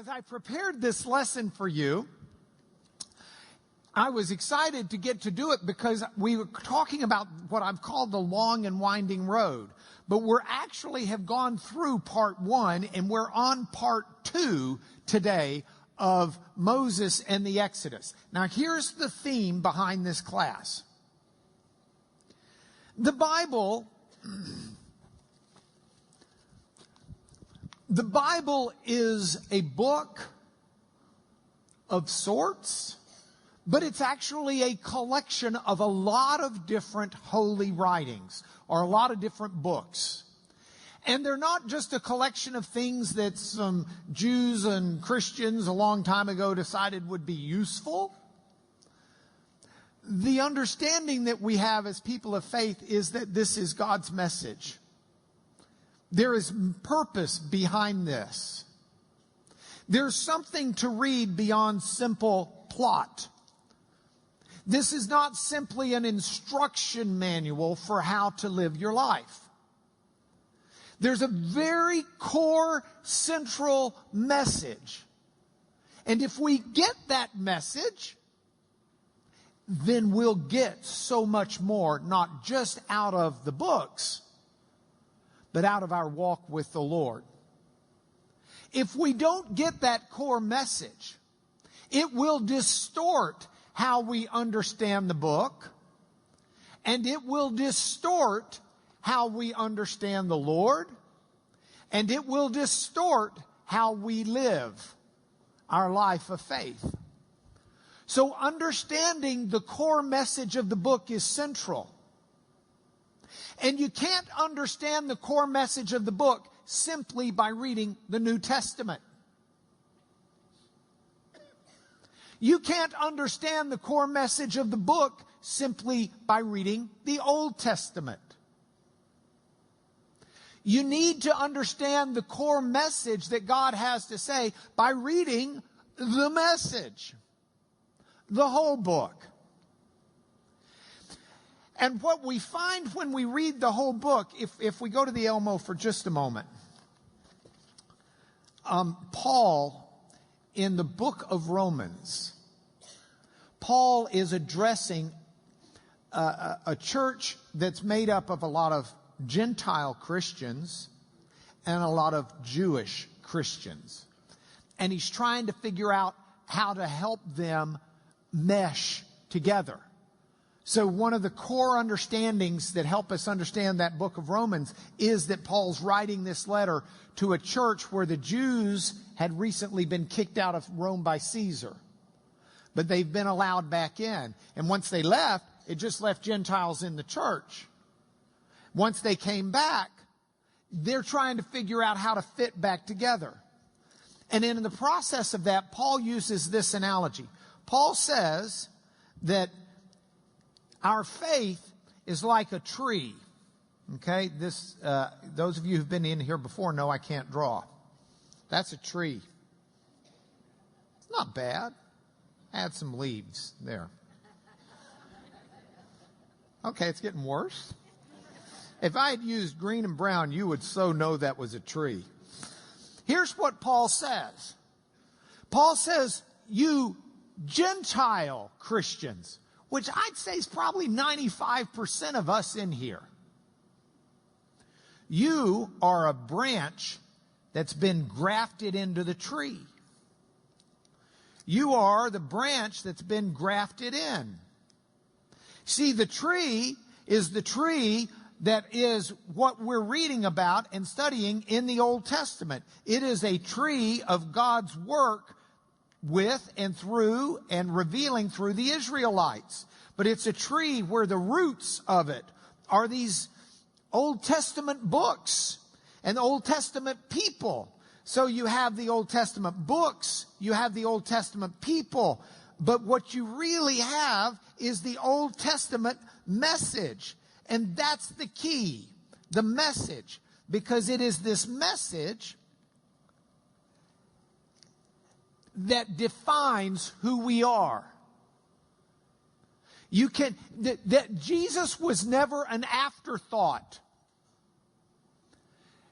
as I prepared this lesson for you, I was excited to get to do it because we were talking about what I've called the long and winding road. But we're actually have gone through part 1 and we're on part 2 today of Moses and the Exodus. Now here's the theme behind this class. The Bible is a book of sorts, but it's actually a collection of a lot of different holy writings, or a lot of different books. And they're not just a collection of things that some Jews and Christians a long time ago decided would be useful. The understanding that we have as people of faith is that this is God's message. There is purpose behind this. There's something to read beyond simple plot. This is not simply an instruction manual for how to live your life. There's a very core central message. And if we get that message, then we'll get so much more, not just out of the books, but out of our walk with the Lord. If we don't get that core message, it will distort how we understand the book, and it will distort how we understand the Lord, and it will distort how we live our life of faith. So understanding the core message of the book is central. And you can't understand the core message of the book simply by reading the New Testament. You can't understand the core message of the book simply by reading the Old Testament. You need to understand the core message that God has to say by reading the message, the whole book. And what we find when we read the whole book, if we go to the Elmo for just a moment, Paul, in the book of Romans, Paul is addressing a church that's made up of a lot of Gentile Christians and a lot of Jewish Christians. And he's trying to figure out how to help them mesh together. So one of the core understandings that help us understand that book of Romans is that Paul's writing this letter to a church where the Jews had recently been kicked out of Rome by Caesar. But they've been allowed back in. And once they left, it just left Gentiles in the church. Once they came back, they're trying to figure out how to fit back together. And in the process of that, Paul uses this analogy. Paul says that our faith is like a tree. Okay, those of you who've been in here before know I can't draw. That's a tree. It's not bad. Add some leaves there. Okay, it's getting worse. If I had used green and brown, you would so know that was a tree. Here's what Paul says. Paul says, you Gentile Christians, which I'd say is probably 95% of us in here. You are a branch that's been grafted into the tree. You are the branch that's been grafted in. See, the tree is the tree that is what we're reading about and studying in the Old Testament. It is a tree of God's work with and through and revealing through the Israelites. But it's a tree where the roots of it are these Old Testament books and Old Testament people. So you have the Old Testament books, you have the Old Testament people, but what you really have is the Old Testament message. And that's the key, the message, because it is this message that defines who we are. That Jesus was never an afterthought.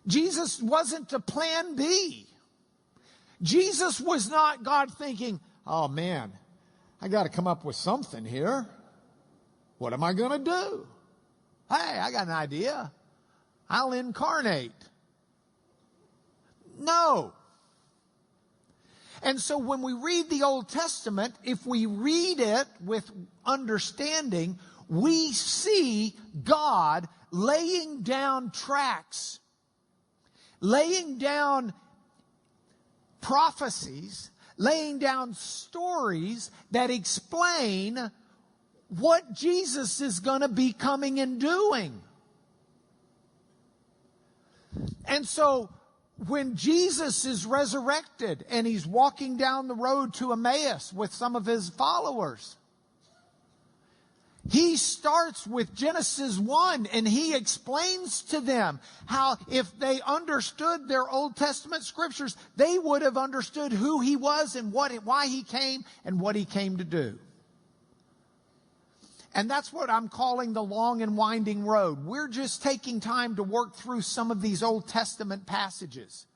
Jesus wasn't a plan B. Jesus was not God thinking, oh man, I got to come up with something here. What am I going to do? Hey, I got an idea. I'll incarnate. No. And so when we read the Old Testament, if we read it with understanding, we see God laying down tracks, laying down prophecies, laying down stories that explain what Jesus is going to be coming and doing. And so when Jesus is resurrected and he's walking down the road to Emmaus with some of his followers, he starts with Genesis 1 and he explains to them how if they understood their Old Testament scriptures, they would have understood who he was and why he came and what he came to do. And that's what I'm calling the long and winding road. We're just taking time to work through some of these Old Testament passages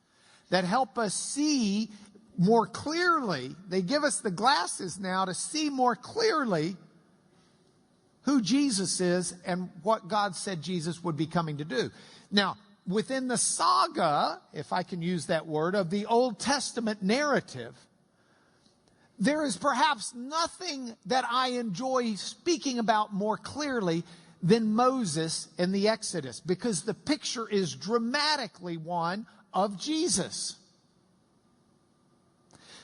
that help us see more clearly. They give us the glasses now to see more clearly who Jesus is and what God said Jesus would be coming to do. Now, within the saga, if I can use that word, of the Old Testament narrative, there is perhaps nothing that I enjoy speaking about more clearly than Moses and the Exodus, because the picture is dramatically one of Jesus.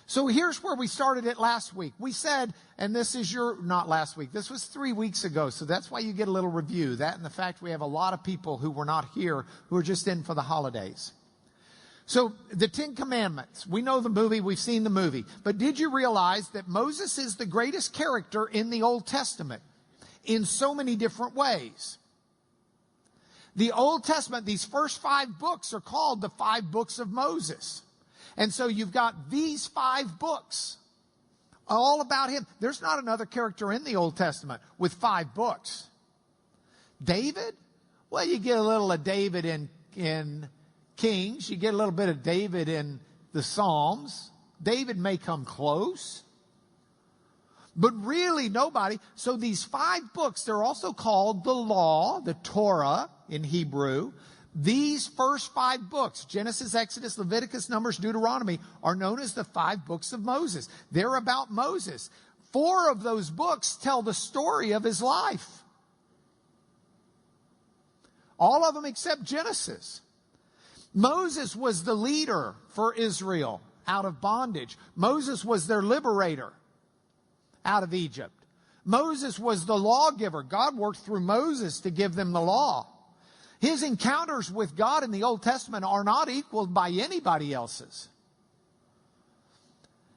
So here's where we started it last week. We said, and this is not last week, this was 3 weeks ago, so that's why you get a little review. That and the fact we have a lot of people who were not here who are just in for the holidays. So the Ten Commandments, we know the movie, we've seen the movie. But did you realize that Moses is the greatest character in the Old Testament in so many different ways? The Old Testament, these first 5 books are called the 5 books of Moses. And so you've got these 5 books all about him. There's not another character in the Old Testament with 5 books. David? Well, you get a little of David in Kings. You get a little bit of David in the Psalms. David may come close, but really nobody. So these 5 books, they're also called the law, the Torah in Hebrew. These first 5 books, Genesis, Exodus, Leviticus, Numbers, Deuteronomy, are known as the 5 books of Moses. They're about Moses. 4 of those books tell the story of his life. All of them except Genesis. Moses was the leader for Israel out of bondage. Moses was their liberator out of Egypt. Moses was the lawgiver. God worked through Moses to give them the law. His encounters with God in the Old Testament are not equaled by anybody else's.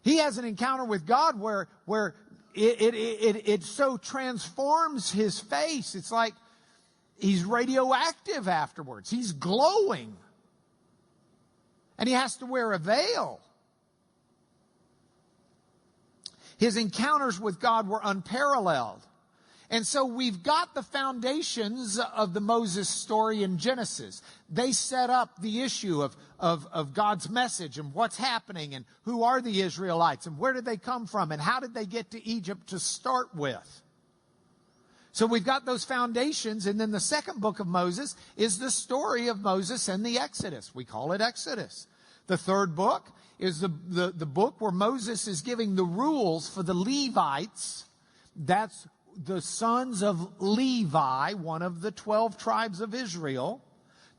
He has an encounter with God where it so transforms his face. It's like he's radioactive afterwards. He's glowing. And he has to wear a veil. His encounters with God were unparalleled. And so we've got the foundations of the Moses story in Genesis. They set up the issue of God's message and what's happening and who are the Israelites and where did they come from and how did they get to Egypt to start with. So we've got those foundations, and then the second book of Moses is the story of Moses and the Exodus. We call it Exodus. The third book is the book where Moses is giving the rules for the Levites. That's the sons of Levi, one of the 12 tribes of Israel.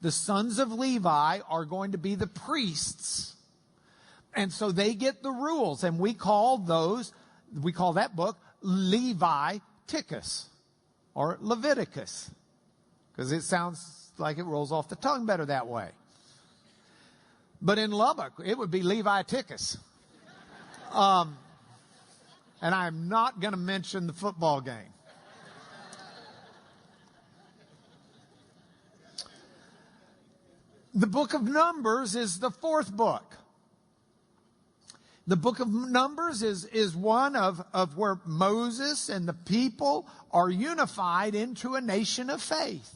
The sons of Levi are going to be the priests. And so they get the rules, and we call that book Leviticus. Or Leviticus, because it sounds like it rolls off the tongue better that way. But in Lubbock, it would be Leviticus. And I'm not going to mention the football game. The book of Numbers is the fourth book. The book of Numbers is one of where Moses and the people are unified into a nation of faith.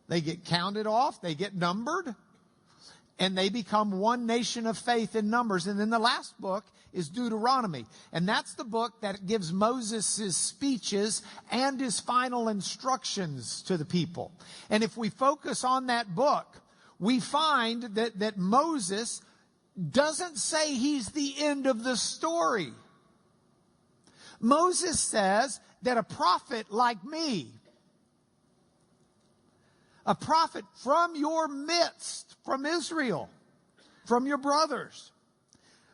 They get counted off, they get numbered, And they become one nation of faith in Numbers. And then the last book is Deuteronomy. And that's the book that gives Moses his speeches and his final instructions to the people. And if we focus on that book, we find that Moses doesn't say he's the end of the story. Moses says that a prophet like me, a prophet from your midst, from Israel, from your brothers,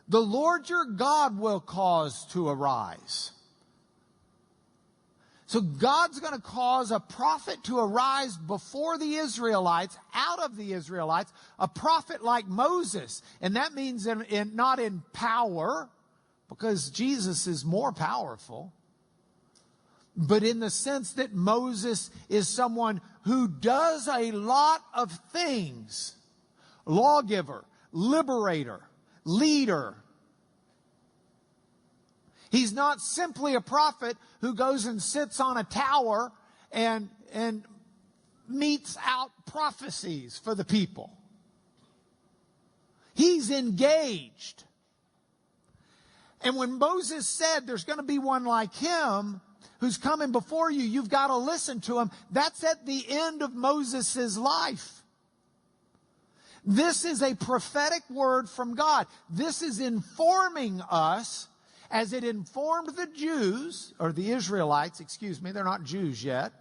the Lord your God will cause to arise. So God's going to cause a prophet to arise before the Israelites, out of the Israelites, a prophet like Moses. And that means not in power, because Jesus is more powerful, but in the sense that Moses is someone who does a lot of things. Lawgiver, liberator, leader. He's not simply a prophet who goes and sits on a tower and metes out prophecies for the people. He's engaged. And when Moses said there's going to be one like him who's coming before you, you've got to listen to him, that's at the end of Moses' life. This is a prophetic word from God. This is informing us as it informed the Jews, or the Israelites, excuse me, they're not Jews yet.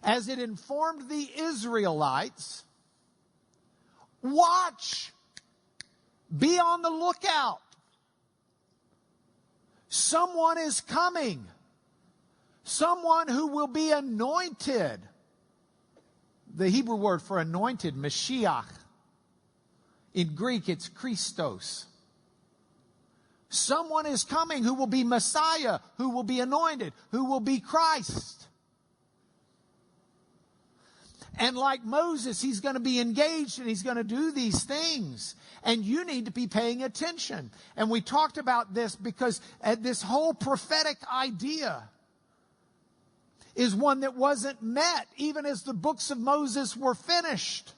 As it informed the Israelites, watch, be on the lookout. Someone is coming. Someone who will be anointed. The Hebrew word for anointed, Mashiach. In Greek, it's Christos. Someone is coming who will be Messiah, who will be anointed, who will be Christ. And like Moses, he's going to be engaged and he's going to do these things. And you need to be paying attention. And we talked about this because this whole prophetic idea is one that wasn't met even as the books of Moses were finished.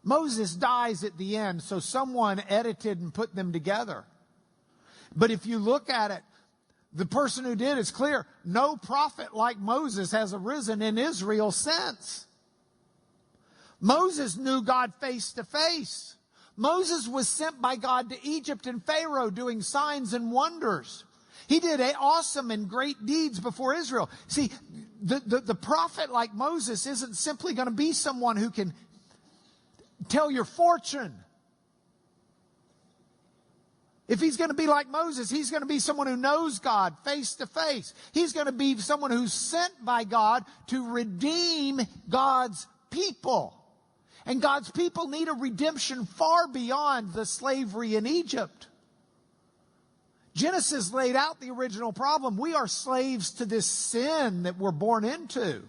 Moses dies at the end, so someone edited and put them together. But if you look at it, the person who did is clear. No prophet like Moses has arisen in Israel since. Moses knew God face to face. Moses was sent by God to Egypt and Pharaoh doing signs and wonders. He did awesome and great deeds before Israel. See, the prophet like Moses isn't simply going to be someone who can tell your fortune. If he's going to be like Moses, he's going to be someone who knows God face to face. He's going to be someone who's sent by God to redeem God's people. And God's people need a redemption far beyond the slavery in Egypt. Genesis laid out the original problem. We are slaves to this sin that we're born into.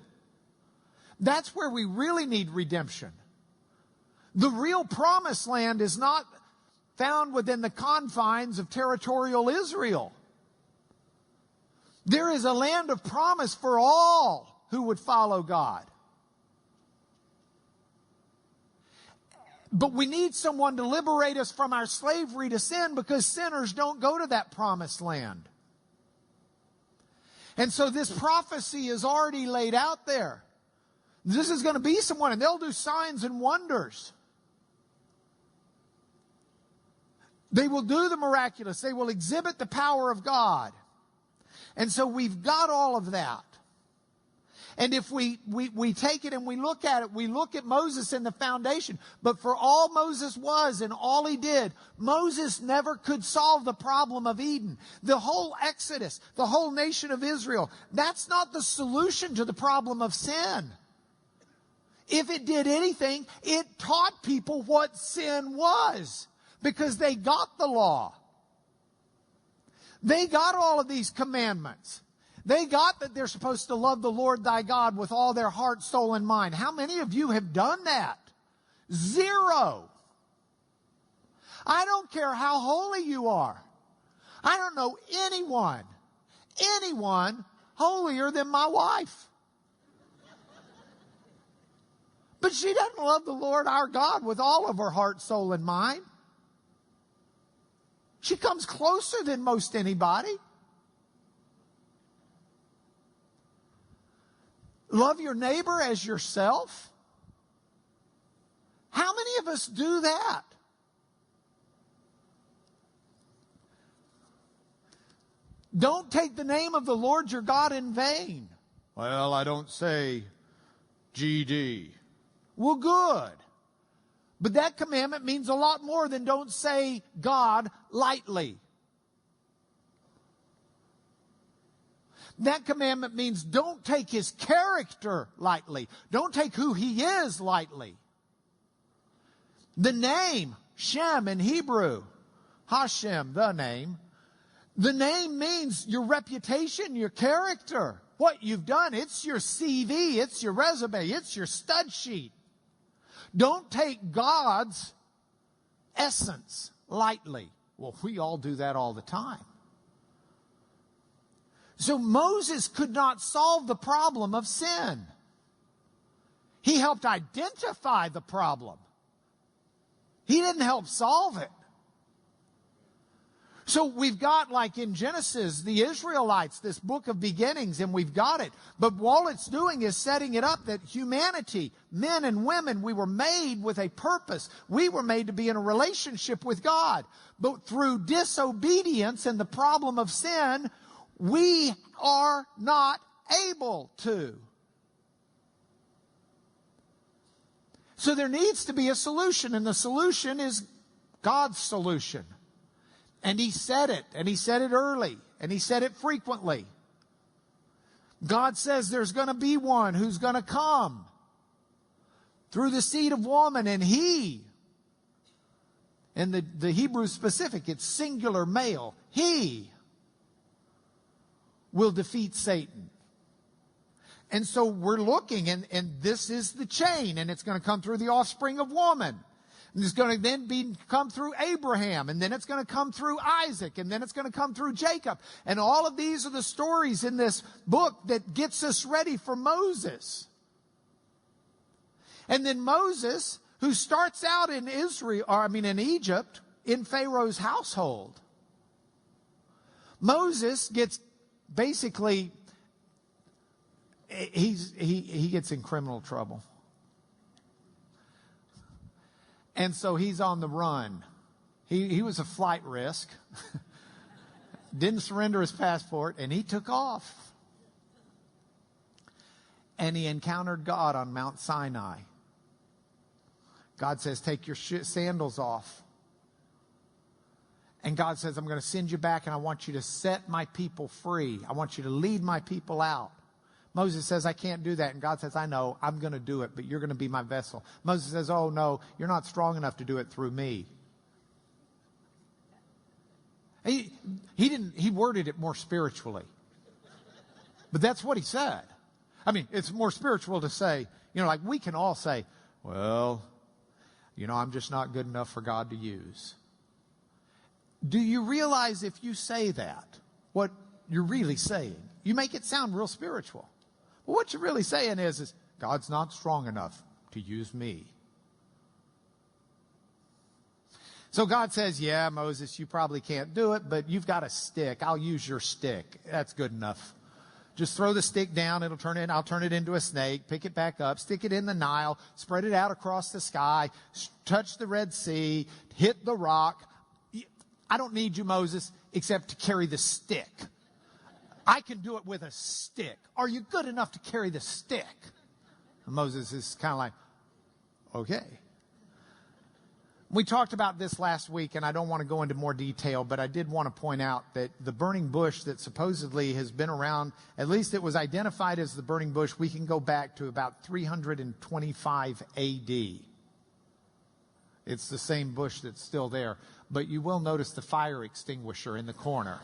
That's where we really need redemption. The real promised land is not found within the confines of territorial Israel. There is a land of promise for all who would follow God. But we need someone to liberate us from our slavery to sin, because sinners don't go to that promised land. And so this prophecy is already laid out there. This is going to be someone, and they'll do signs and wonders. They will do the miraculous. They will exhibit the power of God. And so we've got all of that. And if we take it and we look at it, we look at Moses in the foundation. But for all Moses was and all he did, Moses never could solve the problem of Eden. The whole Exodus, the whole nation of Israel, that's not the solution to the problem of sin. If it did anything, it taught people what sin was, because they got the law. They got all of these commandments. They got that they're supposed to love the Lord thy God with all their heart, soul, and mind. How many of you have done that? Zero. I don't care how holy you are. I don't know anyone holier than my wife. But she doesn't love the Lord our God with all of her heart, soul, and mind. She comes closer than most anybody. Love your neighbor as yourself. How many of us do that? Don't take the name of the Lord your God in vain. Well, I don't say GD. Well, good. But that commandment means a lot more than don't say God lightly. That commandment means don't take his character lightly. Don't take who he is lightly. The name, Shem in Hebrew, Hashem, the name. The name means your reputation, your character, what you've done. It's your CV, it's your resume, it's your stud sheet. Don't take God's essence lightly. Well, we all do that all the time. So Moses could not solve the problem of sin. He helped identify the problem. He didn't help solve it. So we've got, like in Genesis, the Israelites, this book of beginnings, and we've got it. But all it's doing is setting it up that humanity, men and women, we were made with a purpose. We were made to be in a relationship with God. But through disobedience and the problem of sin, we are not able to. So there needs to be a solution, and the solution is God's solution. And he said it, and he said it early, and he said it frequently. God says there's going to be one who's going to come through the seed of woman, and he, in the Hebrew specific, it's singular male, he will defeat Satan. And so we're looking, and this is the chain, and it's going to come through the offspring of woman. And it's going to then come through Abraham, and then it's going to come through Isaac, and then it's going to come through Jacob. And all of these are the stories in this book that gets us ready for Moses. And then Moses, who starts out in in Egypt, in Pharaoh's household. Moses gets basically, he gets in criminal trouble. And so he's on the run. He was a flight risk. Didn't surrender his passport, and he took off. And he encountered God on Mount Sinai. God says, take your sandals off. And God says, I'm going to send you back, and I want you to set my people free. I want you to lead my people out. Moses says, I can't do that. And God says, I know, I'm going to do it, but you're going to be my vessel. Moses says, oh no, you're not strong enough to do it through me. He worded it more spiritually. But that's what he said. I mean, it's more spiritual to say, like we can all say, well, I'm just not good enough for God to use. Do you realize if you say that, what you're really saying? You make it sound real spiritual. But what you're really saying is God's not strong enough to use me. So God says, yeah, Moses, you probably can't do it, but you've got a stick. I'll use your stick. That's good enough. Just throw the stick down. I'll turn it into a snake, pick it back up, stick it in the Nile, spread it out across the sky, touch the Red Sea, hit the rock. I don't need you, Moses, except to carry the stick. I can do it with a stick. Are you good enough to carry the stick? And Moses is kind of like, okay. We talked about this last week, and I don't want to go into more detail, but I did want to point out that the burning bush that supposedly has been around, at least it was identified as the burning bush, we can go back to about 325 A.D. It's the same bush that's still there, but you will notice the fire extinguisher in the corner.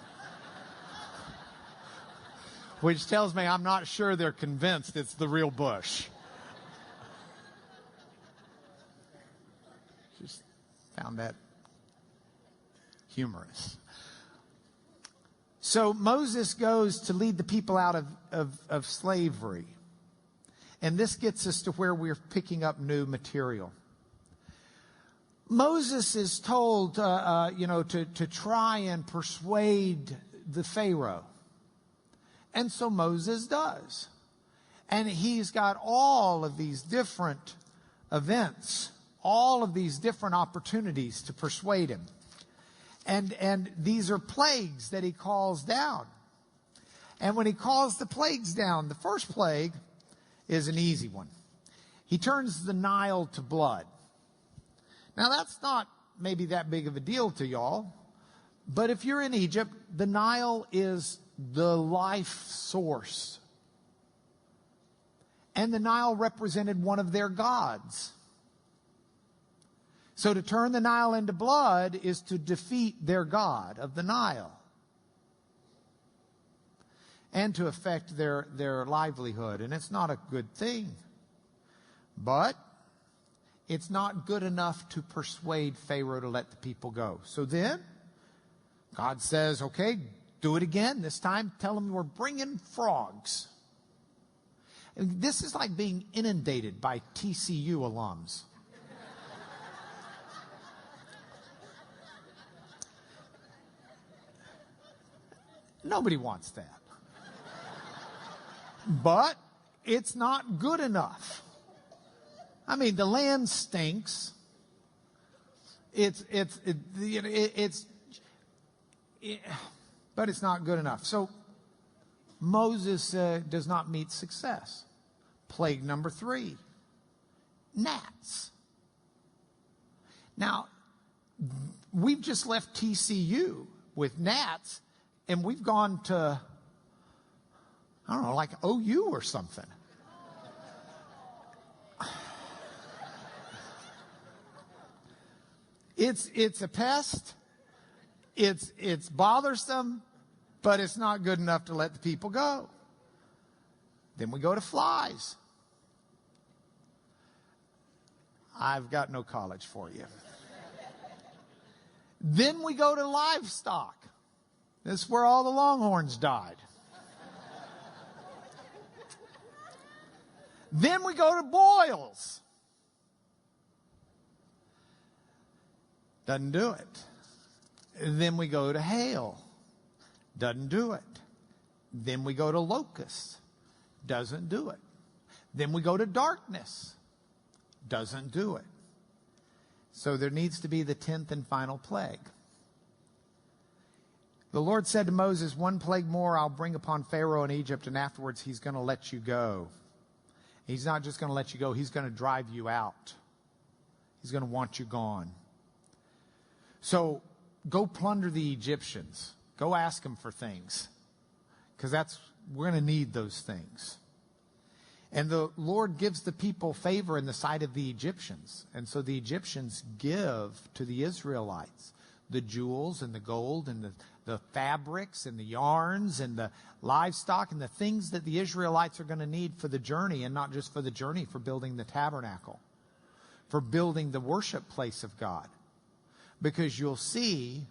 Which tells me I'm not sure they're convinced it's the real bush. Just found that humorous. So Moses goes to lead the people out of slavery. And this gets us to where we're picking up new material. Moses is told, to try and persuade the Pharaoh. And so Moses does. And he's got all of these different events, all of these different opportunities to persuade him. And these are plagues that he calls down. And when he calls the plagues down, the first plague is an easy one. He turns the Nile to blood. Now, that's not maybe that big of a deal to y'all, but if you're in Egypt, the Nile is the life source. And the Nile represented one of their gods. So to turn the Nile into blood is to defeat their god of the Nile. And to affect their livelihood. And it's not a good thing. But it's not good enough to persuade Pharaoh to let the people go. So then, God says, okay, do it again. This time, tell them we're bringing frogs. And this is like being inundated by TCU alums. Nobody wants that. But it's not good enough. I mean, the land stinks. But it's not good enough. So Moses does not meet success. Plague number 3, gnats. Now, we've just left TCU with gnats, and we've gone to, I don't know, like OU or something. It's a pest. It's bothersome, but it's not good enough to let the people go. Then we go to flies. I've got no college for you. Then we go to livestock. This is where all the longhorns died. Then we go to boils. Doesn't do it. Then we go to hail. Doesn't do it. Then we go to locusts. Doesn't do it. Then we go to darkness. Doesn't do it. So there needs to be the 10th and final plague. The Lord said to Moses, 1 plague more I'll bring upon Pharaoh in Egypt, and afterwards he's going to let you go. He's not just going to let you go, he's going to drive you out. He's going to want you gone. So go plunder the Egyptians. Go ask them for things. Because we're going to need those things. And the Lord gives the people favor in the sight of the Egyptians. And so the Egyptians give to the Israelites the jewels and the gold and the fabrics and the yarns and the livestock and the things that the Israelites are going to need for the journey, and not just for the journey, for building the tabernacle, for building the worship place of God. Because you'll see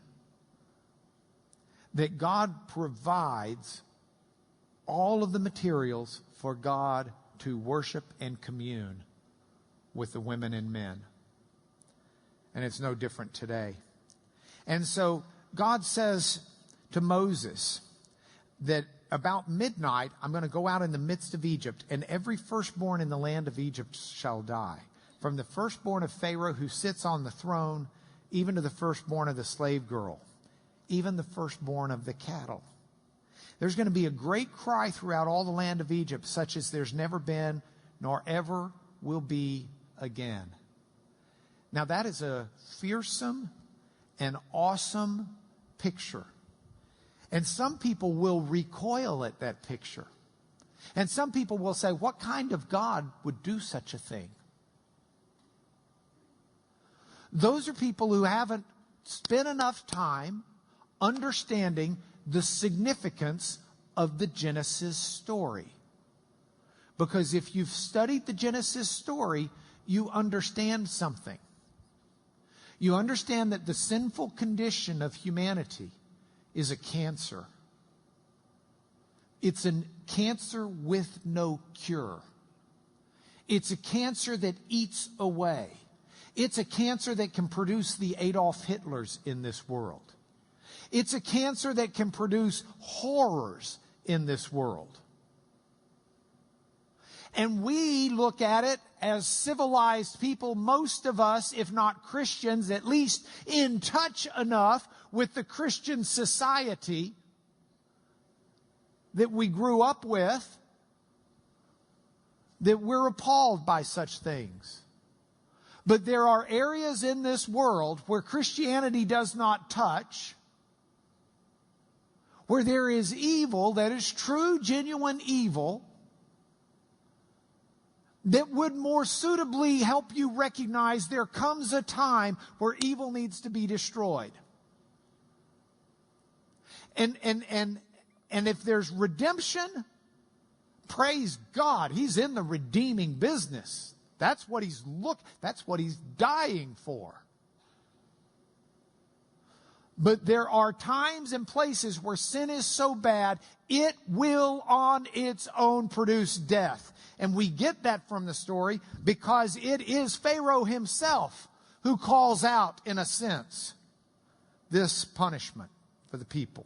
that God provides all of the materials for God to worship and commune with the women and men. And it's no different today. And so God says to Moses that about midnight, I'm going to go out in the midst of Egypt, and every firstborn in the land of Egypt shall die. From the firstborn of Pharaoh who sits on the throne, even to the firstborn of the slave girl, even the firstborn of the cattle. There's going to be a great cry throughout all the land of Egypt, such as there's never been, nor ever will be again. Now that is a fearsome and awesome picture. And some people will recoil at that picture. And some people will say, what kind of God would do such a thing? Those are people who haven't spent enough time understanding the significance of the Genesis story. Because if you've studied the Genesis story, you understand something. You understand that the sinful condition of humanity is a cancer. It's a cancer with no cure. It's a cancer that eats away. It's a cancer that can produce the Adolf Hitlers in this world. It's a cancer that can produce horrors in this world. And we look at it as civilized people, most of us, if not Christians, at least in touch enough with the Christian society that we grew up with, that we're appalled by such things. But there are areas in this world where Christianity does not touch, where there is evil that is true, genuine evil, that would more suitably help you recognize there comes a time where evil needs to be destroyed. And if there's redemption, praise God, He's in the redeeming business. That's what He's dying for. But there are times and places where sin is so bad, it will on its own produce death. And we get that from the story because it is Pharaoh himself who calls out, in a sense, this punishment for the people.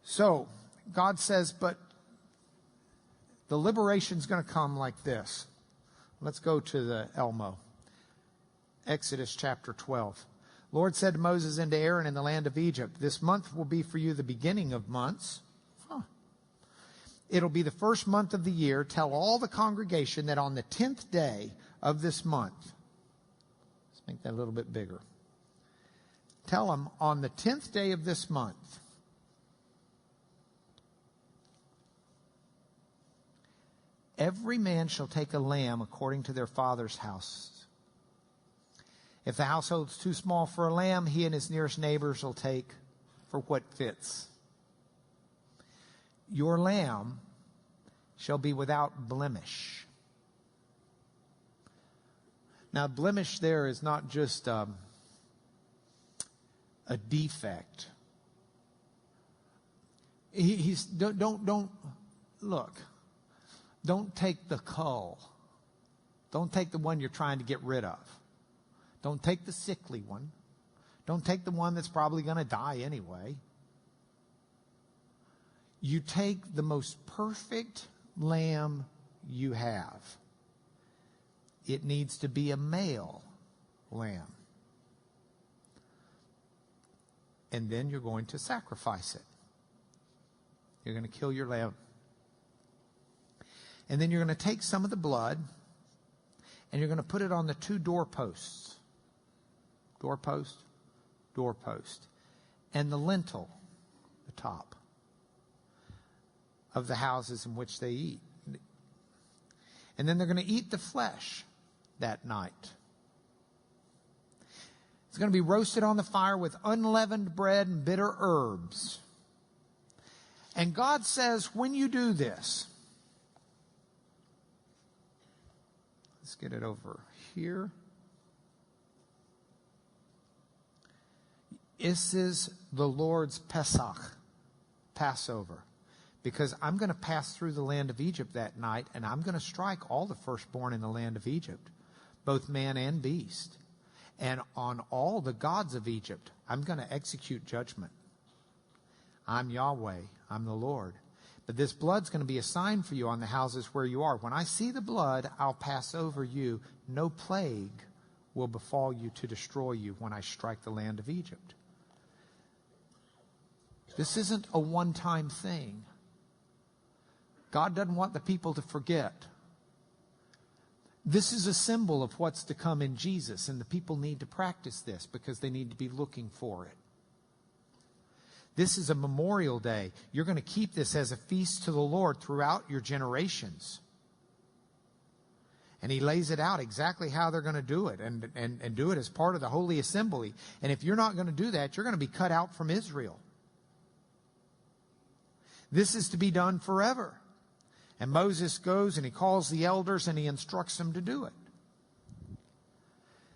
So, God says, but the liberation's going to come like this. Let's go to the Elmo. Exodus chapter 12. Lord said to Moses and to Aaron in the land of Egypt, this month will be for you the beginning of months. It'll be the first month of the year. Tell all the congregation that on the 10th day of this month, let's make that a little bit bigger. Tell them on the 10th day of this month, every man shall take a lamb according to their father's house. If the household's too small for a lamb, he and his nearest neighbors will take for what fits. Your lamb shall be without blemish. Now, blemish there is not just a defect. Don't take the cull. Don't take the one you're trying to get rid of. Don't take the sickly one. Don't take the one that's probably going to die anyway. You take the most perfect lamb you have. It needs to be a male lamb. And then you're going to sacrifice it. You're going to kill your lamb. And then you're going to take some of the blood and you're going to put it on the two doorposts. Doorpost, doorpost. And the lintel, the top of the houses in which they eat. And then they're going to eat the flesh that night. It's going to be roasted on the fire with unleavened bread and bitter herbs. And God says, when you do this, let's get it over here. This is the Lord's Pesach, Passover. Because I'm going to pass through the land of Egypt that night, and I'm going to strike all the firstborn in the land of Egypt, both man and beast. And on all the gods of Egypt, I'm going to execute judgment. I'm Yahweh. I'm the Lord. But this blood's going to be a sign for you on the houses where you are. When I see the blood, I'll pass over you. No plague will befall you to destroy you when I strike the land of Egypt. This isn't a one-time thing. God doesn't want the people to forget. This is a symbol of what's to come in Jesus, and the people need to practice this because they need to be looking for it. This is a memorial day. You're going to keep this as a feast to the Lord throughout your generations. And He lays it out exactly how they're going to do it and do it as part of the Holy Assembly. And if you're not going to do that, you're going to be cut out from Israel. This is to be done forever. And Moses goes and he calls the elders and he instructs them to do it.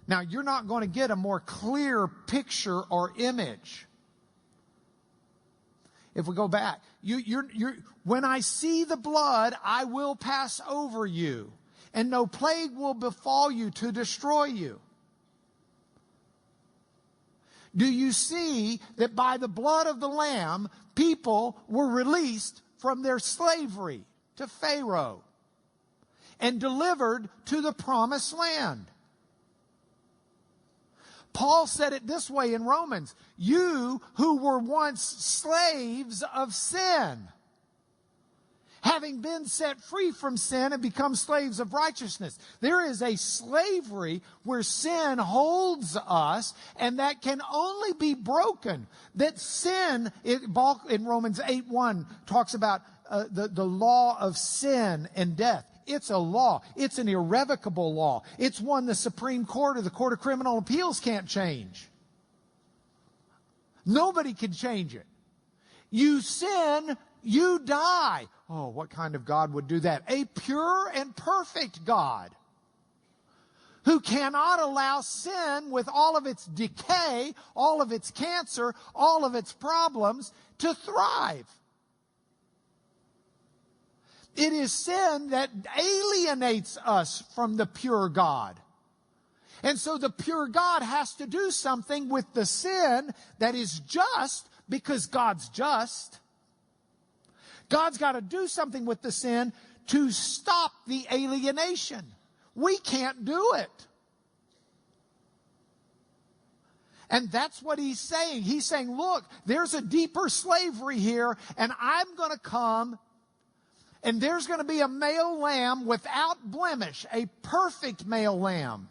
Now, you're not going to get a more clear picture or image If we go back, when I see the blood, I will pass over you, and no plague will befall you to destroy you. Do you see that by the blood of the Lamb, people were released from their slavery to Pharaoh and delivered to the promised land? Paul said it this way in Romans, you who were once slaves of sin, having been set free from sin and become slaves of righteousness. There is a slavery where sin holds us, and that can only be broken. That sin, in Romans 8:1, talks about the law of sin and death. It's a law. It's an irrevocable law. It's one the Supreme Court or the Court of Criminal Appeals can't change. Nobody can change it. You sin, you die. Oh, what kind of God would do that? A pure and perfect God who cannot allow sin with all of its decay, all of its cancer, all of its problems to thrive. It is sin that alienates us from the pure God. And so the pure God has to do something with the sin that is just, because God's just. God's got to do something with the sin to stop the alienation. We can't do it. And that's what he's saying. He's saying, look, there's a deeper slavery here, and I'm going to come, and there's going to be a male lamb without blemish, a perfect male lamb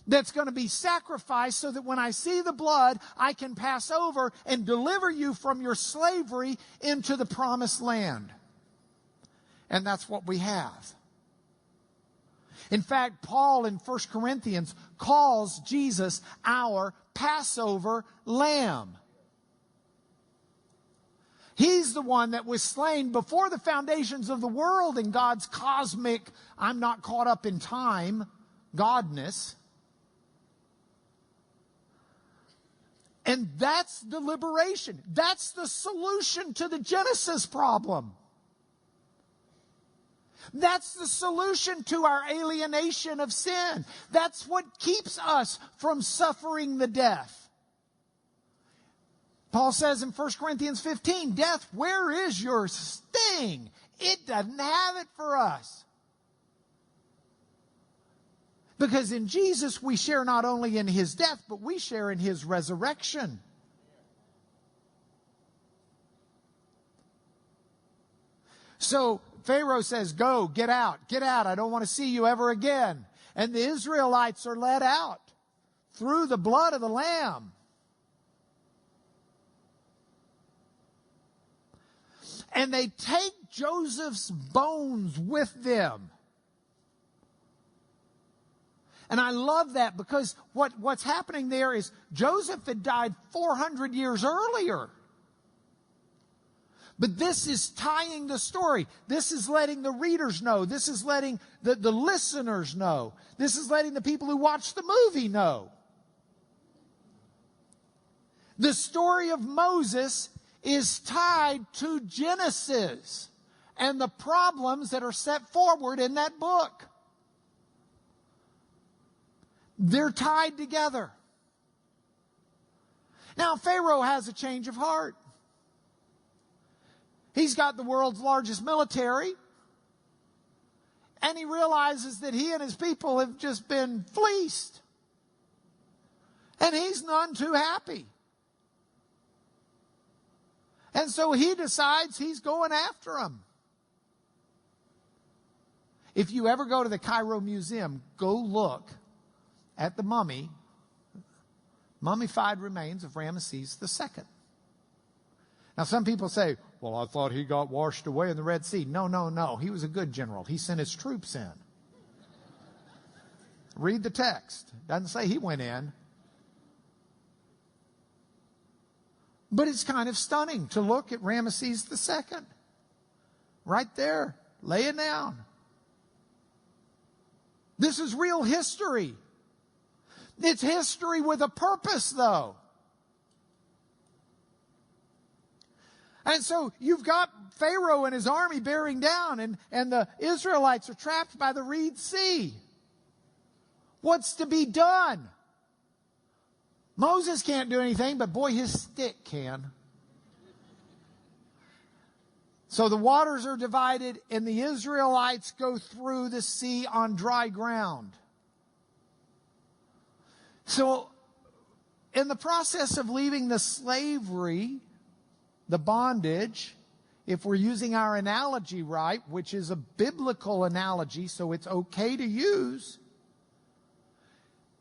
that's going to be sacrificed so that when I see the blood, I can pass over and deliver you from your slavery into the promised land. And that's what we have. In fact, Paul in 1 Corinthians calls Jesus our Passover lamb. He's the one that was slain before the foundations of the world in God's cosmic, I'm not caught up in time, Godness. And that's the liberation. That's the solution to the Genesis problem. That's the solution to our alienation of sin. That's what keeps us from suffering the death. Paul says in 1 Corinthians 15, death, where is your sting? It doesn't have it for us. Because in Jesus we share not only in His death, but we share in His resurrection. So Pharaoh says, go, get out, I don't want to see you ever again. And the Israelites are led out through the blood of the Lamb. And they take Joseph's bones with them. And I love that because what's happening there is Joseph had died 400 years earlier. But this is tying the story. This is letting the readers know. This is letting the listeners know. This is letting the people who watch the movie know. The story of Moses is tied to Genesis and the problems that are set forward in that book. They're tied together. Now, Pharaoh has a change of heart. He's got the world's largest military, and he realizes that he and his people have just been fleeced. And he's none too happy. And so he decides he's going after them. If you ever go to the Cairo Museum, go look at the mummified remains of Ramesses II. Now, some people say, well, I thought he got washed away in the Red Sea. No. He was a good general. He sent his troops in. Read the text. Doesn't say he went in. But it's kind of stunning to look at Ramesses II. Right there, laying down. This is real history. It's history with a purpose, though. And so you've got Pharaoh and his army bearing down, and the Israelites are trapped by the Reed Sea. What's to be done? Moses can't do anything, but boy, his stick can. So the waters are divided, and the Israelites go through the sea on dry ground. So in the process of leaving the slavery, the bondage, if we're using our analogy right, which is a biblical analogy, so it's okay to use,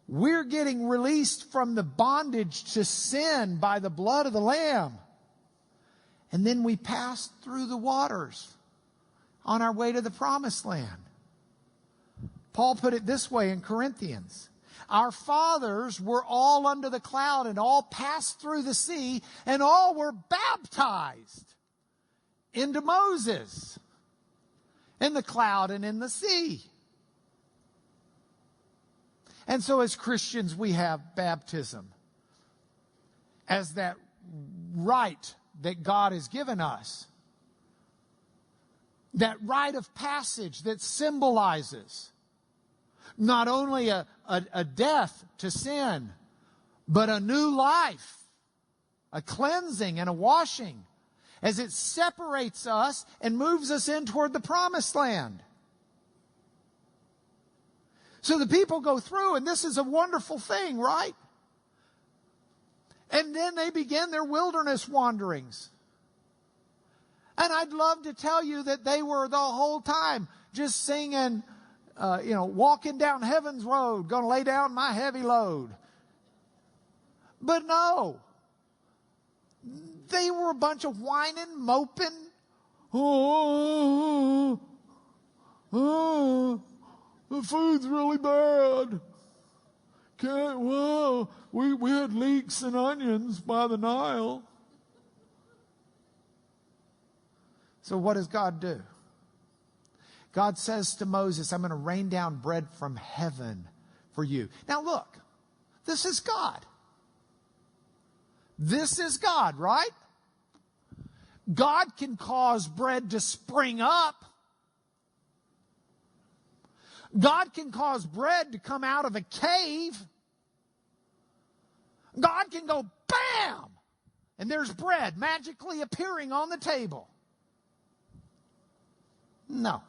we're getting released from the bondage to sin by the blood of the Lamb. And then we pass through the waters on our way to the promised land. Paul put it this way in Corinthians. Our fathers were all under the cloud and all passed through the sea and all were baptized into Moses in the cloud and in the sea. And so as Christians, we have baptism as that right that God has given us. That rite of passage that symbolizes not only a death to sin, but a new life, a cleansing and a washing, as it separates us and moves us in toward the promised land. So the people go through, and this is a wonderful thing, right? And then they begin their wilderness wanderings. And I'd love to tell you that they were the whole time just singing, walking down heaven's road, going to lay down my heavy load. But no. They were a bunch of whining, moping. Oh, the food's really bad. We had leeks and onions by the Nile. So what does God do? God says to Moses, I'm going to rain down bread from heaven for you. Now look, this is God. This is God, right? God can cause bread to spring up. God can cause bread to come out of a cave. God can go bam! And there's bread magically appearing on the table. No.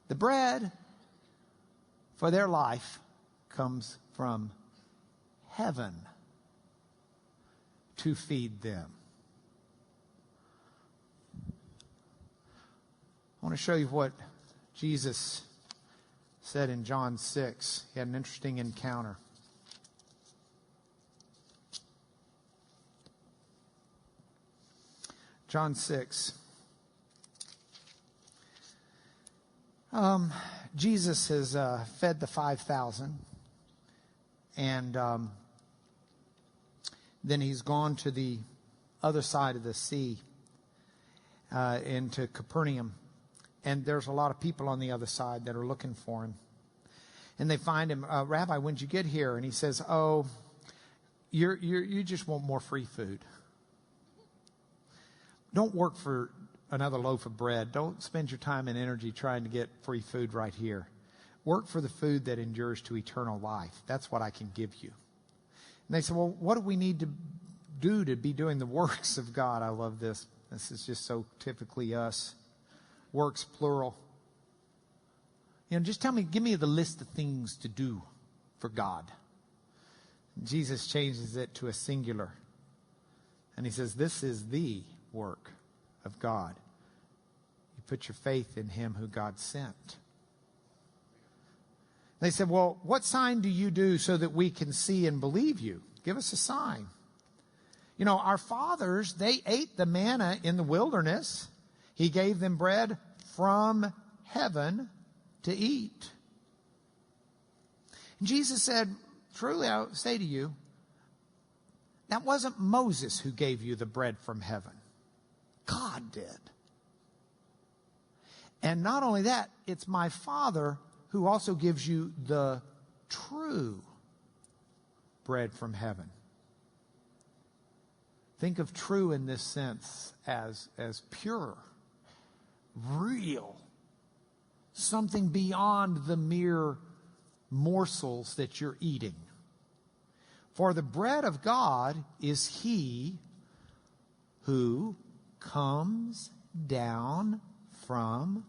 The bread for their life comes from heaven to feed them. I want to show you what Jesus said in John 6. He had an interesting encounter. John 6. Jesus has fed the 5,000. And then he's gone to the other side of the sea, into Capernaum. And there's a lot of people on the other side that are looking for him. And they find him, Rabbi, when did you get here? And he says, you just want more free food. Don't work for another loaf of bread. Don't spend your time and energy trying to get free food right here. Work for the food that endures to eternal life. That's what I can give you. And they said, well, what do we need to do to be doing the works of God? I love this. This is just so typically us. Works plural. Just give me the list of things to do for God. Jesus changes it to a singular. And he says, this is the work of God. You put your faith in him who God sent. They said, well, what sign do you do so that we can see and believe you? Give us a sign. Our fathers, they ate the manna in the wilderness. He gave them bread from heaven to eat. And Jesus said, truly I say to you, that wasn't Moses who gave you the bread from heaven. God did. And not only that, it's my Father who also gives you the true bread from heaven. Think of true in this sense as pure, real, something beyond the mere morsels that you're eating. For the bread of God is He who comes down from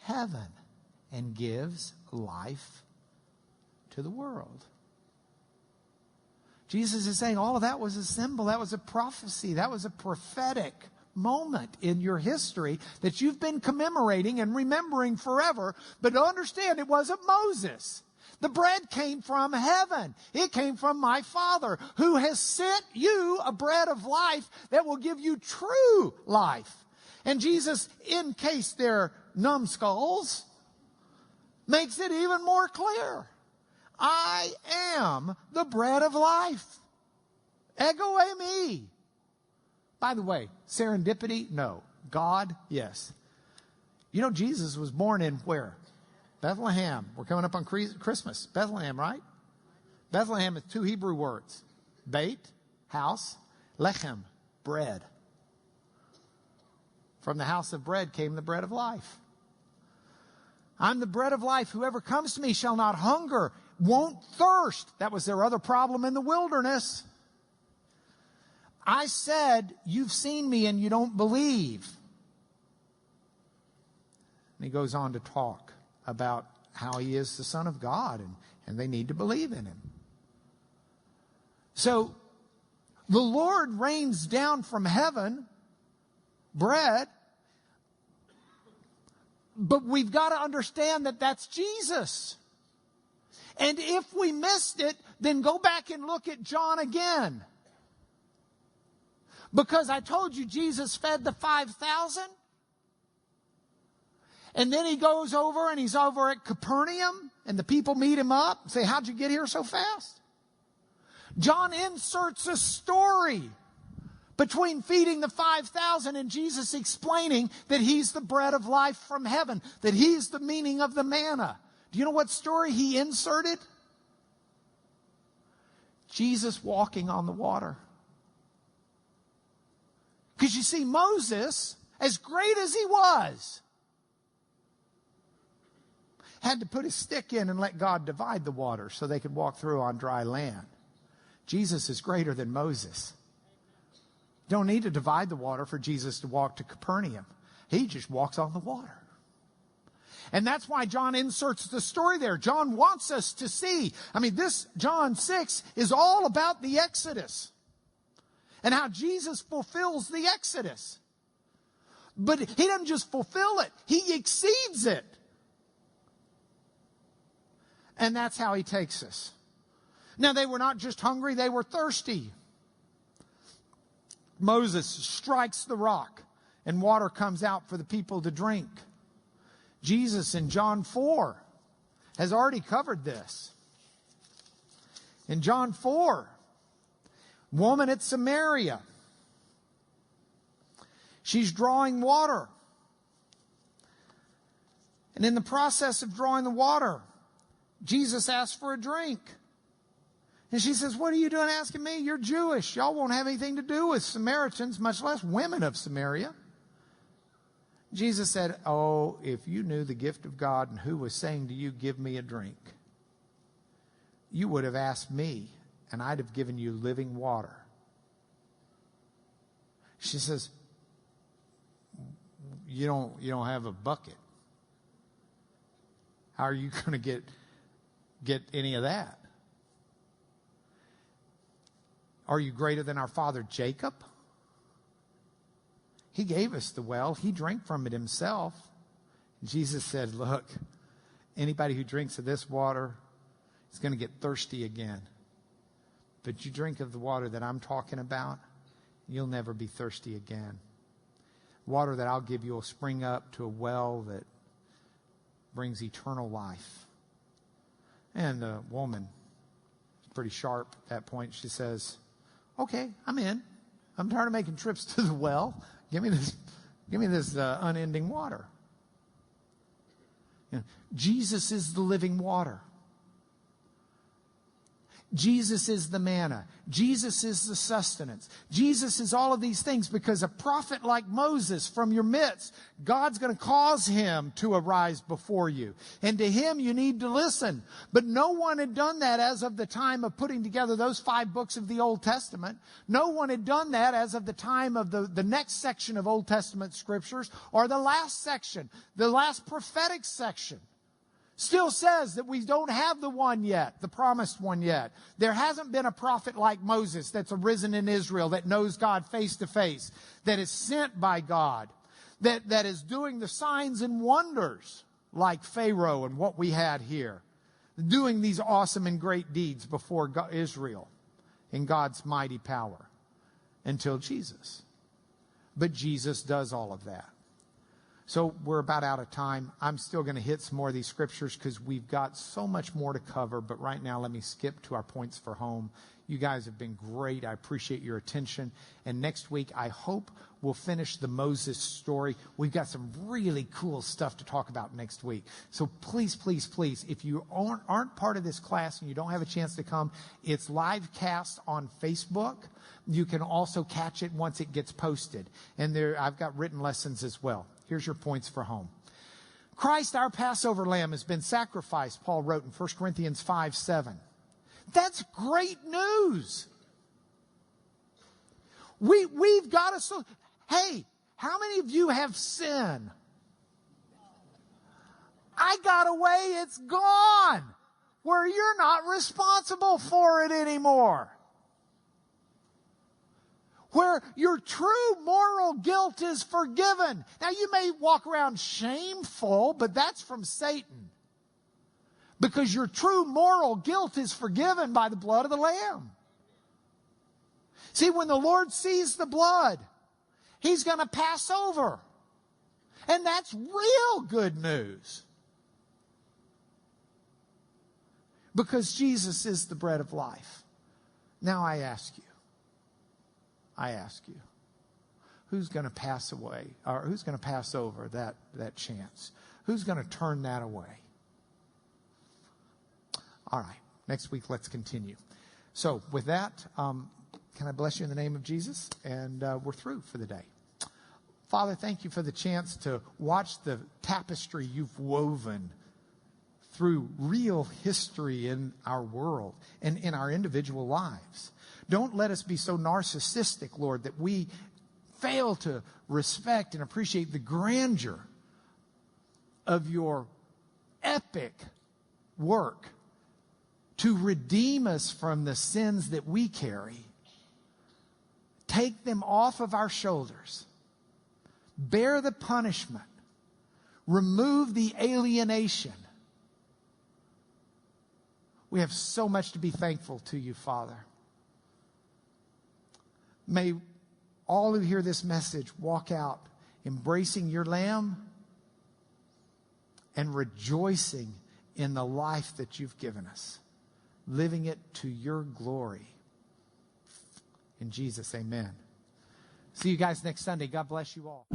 heaven and gives life to the world. Jesus is saying all of that was a symbol, that was a prophecy, that was a prophetic moment in your history that you've been commemorating and remembering forever. But to understand, it wasn't Moses. The bread came from heaven. It came from my Father, who has sent you a bread of life that will give you true life. And Jesus, in case they're numbskulls, makes it even more clear. I am the bread of life. Ego eimi. By the way, serendipity? No. God? Yes. You know, Jesus was born in where? Bethlehem. We're coming up on Christmas. Bethlehem, right? Bethlehem is two Hebrew words. Beit, house. Lechem, bread. From the house of bread came the bread of life. I'm the bread of life. Whoever comes to me shall not hunger, won't thirst. That was their other problem in the wilderness. I said, you've seen me and you don't believe. And he goes on to talk about how he is the Son of God and they need to believe in him. So the Lord rains down from heaven bread, but we've got to understand that that's Jesus. And if we missed it, then go back and look at John again. Because I told you Jesus fed the 5,000. And then he goes over and he's over at Capernaum and the people meet him up and say, how'd you get here so fast? John inserts a story between feeding the 5,000 and Jesus explaining that he's the bread of life from heaven, that he's the meaning of the manna. Do you know what story he inserted? Jesus walking on the water. Because you see, Moses, as great as he was, had to put his stick in and let God divide the water so they could walk through on dry land. Jesus is greater than Moses. You don't need to divide the water for Jesus to walk to Capernaum. He just walks on the water. And that's why John inserts the story there. John wants us to see. I mean, this John 6 is all about the Exodus and how Jesus fulfills the Exodus. But he doesn't just fulfill it. He exceeds it. And that's how he takes us. Now, they were not just hungry, they were thirsty. Moses strikes the rock and water comes out for the people to drink. Jesus in John 4 has already covered this. In John 4, woman at Samaria. She's drawing water. And in the process of drawing the water, Jesus asks for a drink. And she says, what are you doing asking me? You're Jewish. Y'all won't have anything to do with Samaritans, much less women of Samaria. Jesus said, oh, if you knew the gift of God and who was saying to you, give me a drink, you would have asked me, and I'd have given you living water. She says, you don't have a bucket. How are you going to get any of that? Are you greater than our father Jacob? He gave us the well. He drank from it himself. Jesus said, look, anybody who drinks of this water is going to get thirsty again. But you drink of the water that I'm talking about, you'll never be thirsty again. Water that I'll give you will spring up to a well that brings eternal life. And the woman, pretty sharp at that point, she says, okay, I'm in. I'm tired of making trips to the well. Give me this unending water. You know, Jesus is the living water. Jesus is the manna. Jesus is the sustenance. Jesus is all of these things, because a prophet like Moses from your midst, God's going to cause him to arise before you. And to him you need to listen. But no one had done that as of the time of putting together those 5 books of the Old Testament. No one had done that as of the time of the next section of Old Testament scriptures, or the last section, the last prophetic section. Still says that we don't have the one yet, the promised one yet. There hasn't been a prophet like Moses that's arisen in Israel, that knows God face to face, that is sent by God, that is doing the signs and wonders like Pharaoh and what we had here, doing these awesome and great deeds before Israel in God's mighty power until Jesus. But Jesus does all of that. So we're about out of time. I'm still going to hit some more of these scriptures because we've got so much more to cover. But right now, let me skip to our points for home. You guys have been great. I appreciate your attention. And next week, I hope we'll finish the Moses story. We've got some really cool stuff to talk about next week. So please, please, please, if you aren't part of this class and you don't have a chance to come, it's live cast on Facebook. You can also catch it once it gets posted. And I've got written lessons as well. Here's your points for home. Christ, our Passover lamb, has been sacrificed, Paul wrote in 1 Corinthians 5:7. That's great news. We've got to... Hey, how many of you have sin? I got away, it's gone. Where you're not responsible for it anymore. Where your true moral guilt is forgiven. Now, you may walk around shameful, but that's from Satan. Because your true moral guilt is forgiven by the blood of the Lamb. See, when the Lord sees the blood, He's going to pass over. And that's real good news. Because Jesus is the bread of life. Now I ask you, who's going to pass away, or who's going to pass over that chance? Who's going to turn that away? All right, next week let's continue. So with that, can I bless you in the name of Jesus? And we're through for the day. Father, thank you for the chance to watch the tapestry you've woven through real history in our world and in our individual lives. Don't let us be so narcissistic, Lord, that we fail to respect and appreciate the grandeur of your epic work to redeem us from the sins that we carry. Take them off of our shoulders. Bear the punishment. Remove the alienation. We have so much to be thankful to you, Father. May all who hear this message walk out embracing your Lamb and rejoicing in the life that you've given us, living it to your glory. In Jesus, amen. See you guys next Sunday. God bless you all.